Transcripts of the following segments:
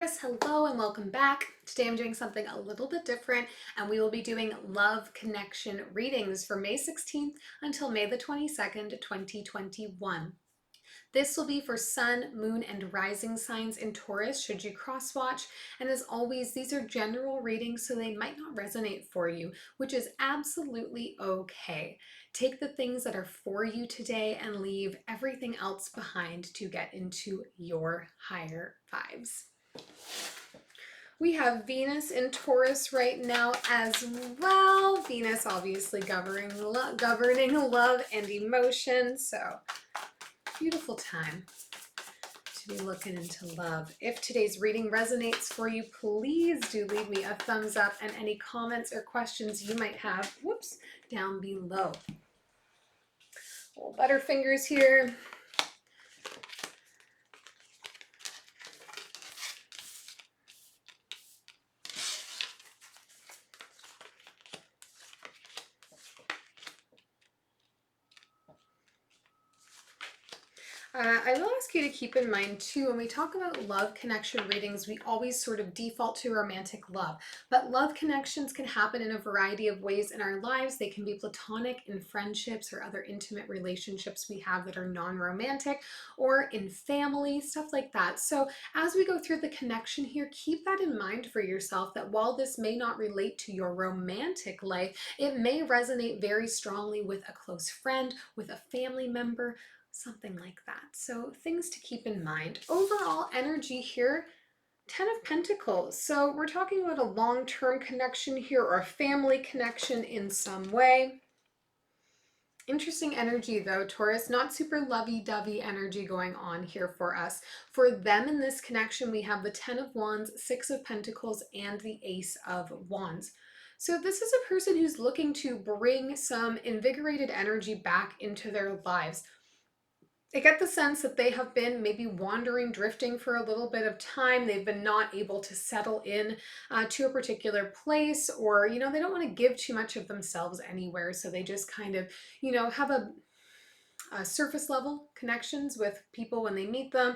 Hello and welcome back. Today I'm doing something a little bit different and we will be doing love connection readings for May 16th until May the 22nd, 2021. This will be for sun, moon, and rising signs in Taurus should you cross watch. And as always, these are general readings, so they might not resonate for you, which is absolutely okay. Take the things that are for you today and leave everything else behind to get into your higher vibes. We have Venus in Taurus right now as well. Venus obviously governing love and emotion. So beautiful time to be looking into love. If today's reading resonates for you, please do leave me a thumbs up and any comments or questions you might have, down below. Little butterfingers here. I will ask you to keep in mind too, when we talk about love connection readings, we always sort of default to romantic love. But love connections can happen in a variety of ways in our lives. They can be platonic in friendships or other intimate relationships we have that are non-romantic, or in family, stuff like that. So as we go through the connection here, keep that in mind for yourself, that while this may not relate to your romantic life, it may resonate very strongly with a close friend, with a family member, something like that. So things to keep in mind. Overall energy here, 10 of Pentacles. So we're talking about a long-term connection here or a family connection in some way. Interesting energy though, Taurus, not super lovey-dovey energy going on here for us. For them in this connection, we have the 10 of Wands, 6 of Pentacles, and the Ace of Wands. So this is a person who's looking to bring some invigorated energy back into their lives. I get the sense that they have been maybe wandering, drifting for a little bit of time. They've been not able to settle in to a particular place, or, they don't want to give too much of themselves anywhere. So they just kind of, have a surface level connections with people when they meet them.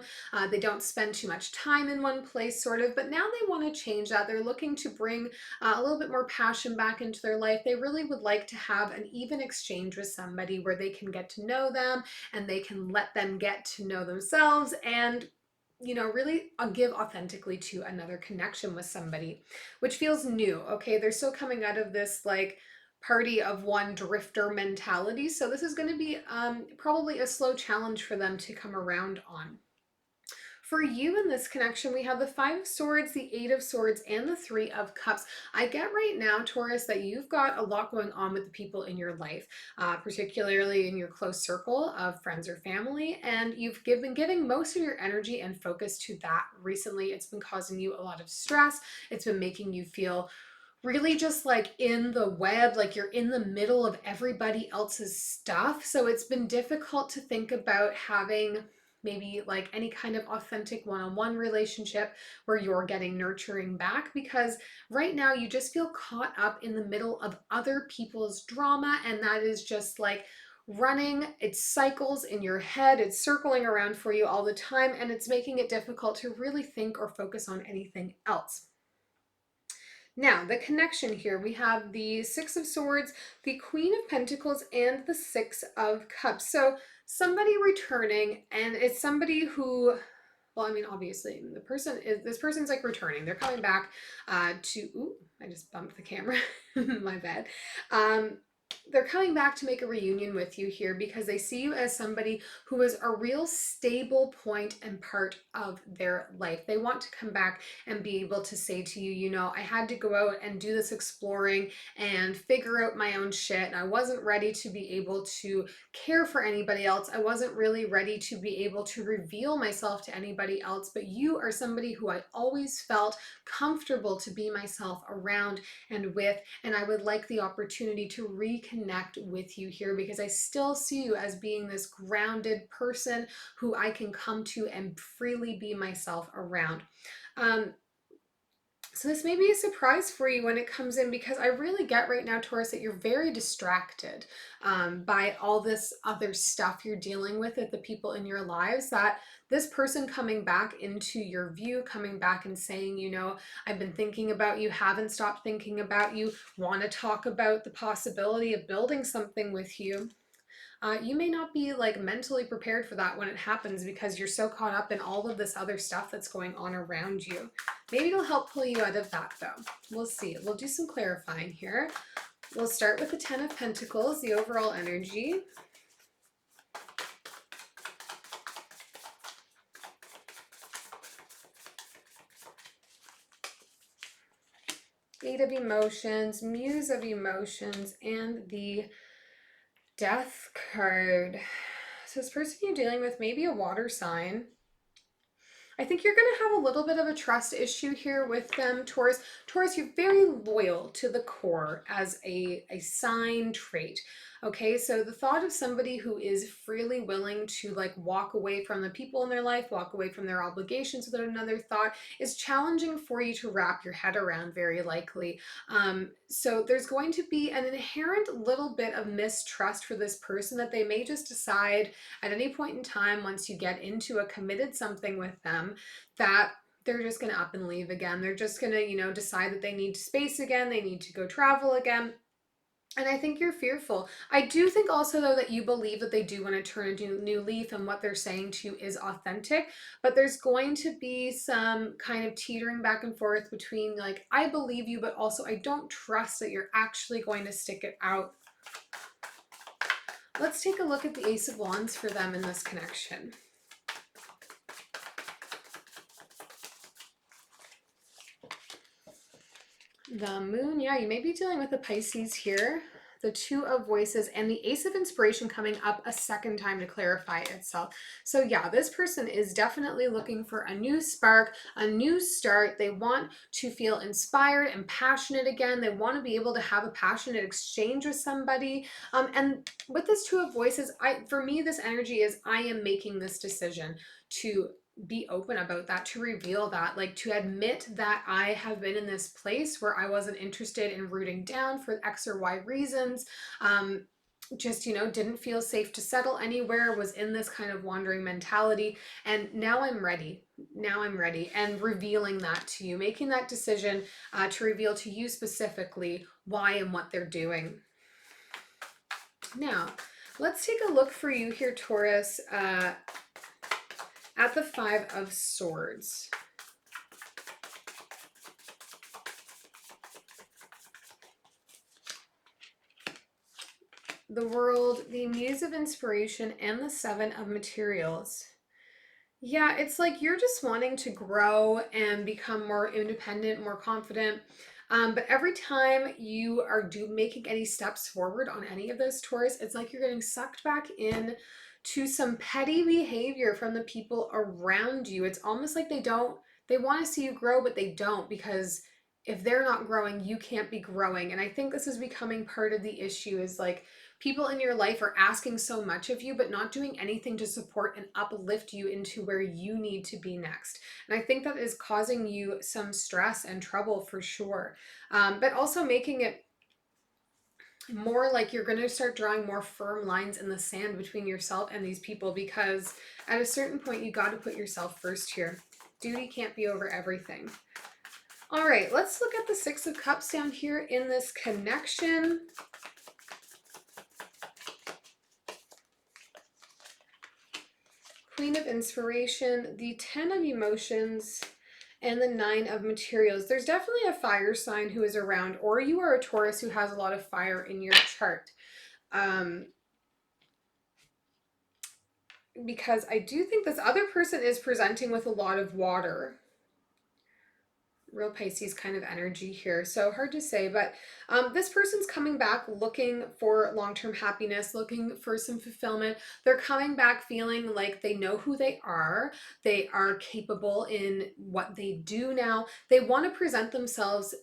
They don't spend too much time in one place, sort of, but now they want to change that. They're looking to bring a little bit more passion back into their life. They really would like to have an even exchange with somebody where they can get to know them and they can let them get to know themselves and really give authentically to another connection with somebody, which feels new. Okay, they're still coming out of this like party of one drifter mentality. So this is going to be probably a slow challenge for them to come around on. For you in this connection, we have the 5 of Swords, the 8 of Swords, and the 3 of Cups. I get right now, Taurus, that you've got a lot going on with the people in your life, particularly in your close circle of friends or family, and you've been giving most of your energy and focus to that recently. It's been causing you a lot of stress. It's been making you feel really just like in the web, like you're in the middle of everybody else's stuff. So it's been difficult to think about having maybe like any kind of authentic one-on-one relationship where you're getting nurturing back, because right now you just feel caught up in the middle of other people's drama, and that is just like running its cycles in your head. It's circling around for you all the time, and it's making it difficult to really think or focus on anything else. Now, the connection here, we have the 6 of Swords, the Queen of Pentacles, and the 6 of Cups. So somebody returning, and it's somebody who, well, I mean, obviously, this person's like returning. They're coming back ooh, I just bumped the camera, my bad. They're coming back to make a reunion with you here because they see you as somebody who is a real stable point and part of their life. They want to come back and be able to say to you, I had to go out and do this exploring and figure out my own shit. And I wasn't ready to be able to care for anybody else. I wasn't really ready to be able to reveal myself to anybody else. But you are somebody who I always felt comfortable to be myself around and with. And I would like the opportunity to reconnect with you here because I still see you as being this grounded person who I can come to and freely be myself around. So this may be a surprise for you when it comes in, because I really get right now, Taurus, that you're very distracted by all this other stuff you're dealing with the people in your lives, that this person coming back into your view, coming back and saying, you know, I've been thinking about you, haven't stopped thinking about you, want to talk about the possibility of building something with you. You may not be like mentally prepared for that when it happens, because you're so caught up in all of this other stuff that's going on around you. Maybe it'll help pull you out of that though. We'll see. We'll do some clarifying here. We'll start with the Ten of Pentacles, the overall energy. Eight of Emotions, Muse of Emotions, and the Death card. So this person you're dealing with may be a water sign. I think you're going to have a little bit of a trust issue here with them, Taurus. Taurus, you're very loyal to the core as a sign trait. Okay, so the thought of somebody who is freely willing to like walk away from the people in their life, walk away from their obligations without another thought, is challenging for you to wrap your head around, very likely. So there's going to be an inherent little bit of mistrust for this person, that they may just decide at any point in time, once you get into a committed something with them, that they're just going to up and leave again. They're just going to, you know, decide that they need space again. They need to go travel again. And I think you're fearful. I do think also, though, that you believe that they do want to turn a new leaf, and what they're saying to you is authentic. But there's going to be some kind of teetering back and forth between like, I believe you, but also I don't trust that you're actually going to stick it out. Let's take a look at the Ace of Wands for them in this connection. The Moon, yeah, you may be dealing with a Pisces here. The Two of Voices and the Ace of Inspiration coming up a second time to clarify itself. So yeah, this person is definitely looking for a new spark, a new start. They want to feel inspired and passionate again. They want to be able to have a passionate exchange with somebody. And with this Two of Voices, for me, this energy is I am making this decision to be open about that, to reveal that, like to admit that I have been in this place where I wasn't interested in rooting down for X or Y reasons. Just, you know, didn't feel safe to settle anywhere, was in this kind of wandering mentality. And now I'm ready. Now I'm ready. And revealing that to you, making that decision to reveal to you specifically why and what they're doing. Now, let's take a look for you here, Taurus, at the Five of Swords. The World, the Muse of Inspiration, and the Seven of Materials. Yeah, it's like you're just wanting to grow and become more independent, more confident. But every time you are making any steps forward on any of those tours, it's like you're getting sucked back in to some petty behavior from the people around you. It's almost like they want to see you grow, but they don't, because if they're not growing, you can't be growing. And I think this is becoming part of the issue, is like people in your life are asking so much of you, but not doing anything to support and uplift you into where you need to be next. And I think that is causing you some stress and trouble for sure. But also making it more like you're going to start drawing more firm lines in the sand between yourself and these people, because at a certain point you got to put yourself first here. Duty can't be over everything. All right, let's look at the Six of Cups down here in this connection. Queen of Inspiration, the Ten of Emotions, and the Nine of Materials. There's definitely a fire sign who is around, or you are a Taurus who has a lot of fire in your chart. Because I do think this other person is presenting with a lot of water. Real Pisces kind of energy here. So hard to say, but this person's coming back looking for long-term happiness, looking for some fulfillment. They're coming back feeling like they know who they are capable in what they do now. They want to present themselves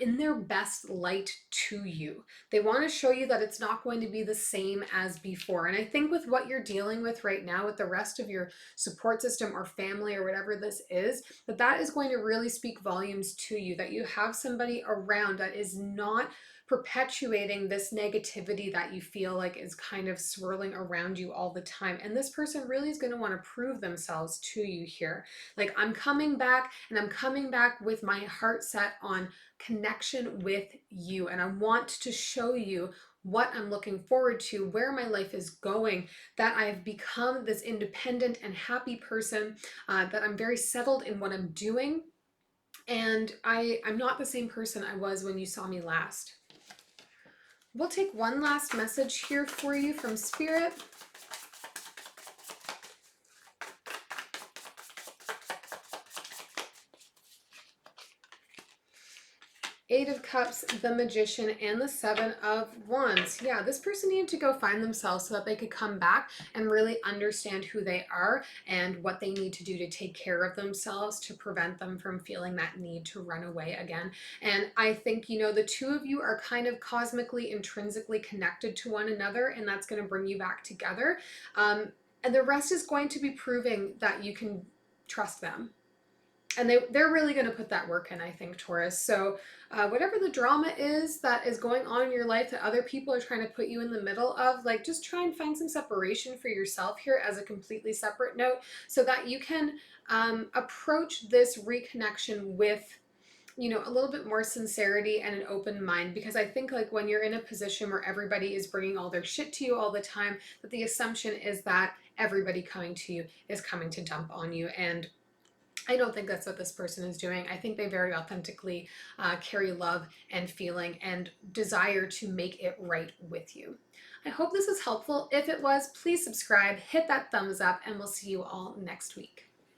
in their best light to you. They want to show you that it's not going to be the same as before. And I think with what you're dealing with right now, with the rest of your support system or family or whatever this is, that is going to really speak volumes to you, that you have somebody around that is not perpetuating this negativity that you feel like is kind of swirling around you all the time. And this person really is going to want to prove themselves to you here. Like, I'm coming back, and I'm coming back with my heart set on connection with you. And I want to show you what I'm looking forward to, where my life is going, that I've become this independent and happy person, that I'm very settled in what I'm doing. And I'm not the same person I was when you saw me last. We'll take one last message here for you from Spirit. Eight of Cups, the Magician, and the Seven of Wands. Yeah, this person needed to go find themselves so that they could come back and really understand who they are and what they need to do to take care of themselves to prevent them from feeling that need to run away again. And I think, you know, the two of you are kind of cosmically, intrinsically connected to one another, and that's going to bring you back together. And the rest is going to be proving that you can trust them. And they're really going to put that work in, I think, Taurus. So whatever the drama is that is going on in your life that other people are trying to put you in the middle of, like, just try and find some separation for yourself here as a completely separate note, so that you can approach this reconnection with, you know, a little bit more sincerity and an open mind. Because I think, like, when you're in a position where everybody is bringing all their shit to you all the time, that the assumption is that everybody coming to you is coming to dump on you. And I don't think that's what this person is doing. I think they very authentically carry love and feeling and desire to make it right with you. I hope this is helpful. If it was, please subscribe, hit that thumbs up, and we'll see you all next week.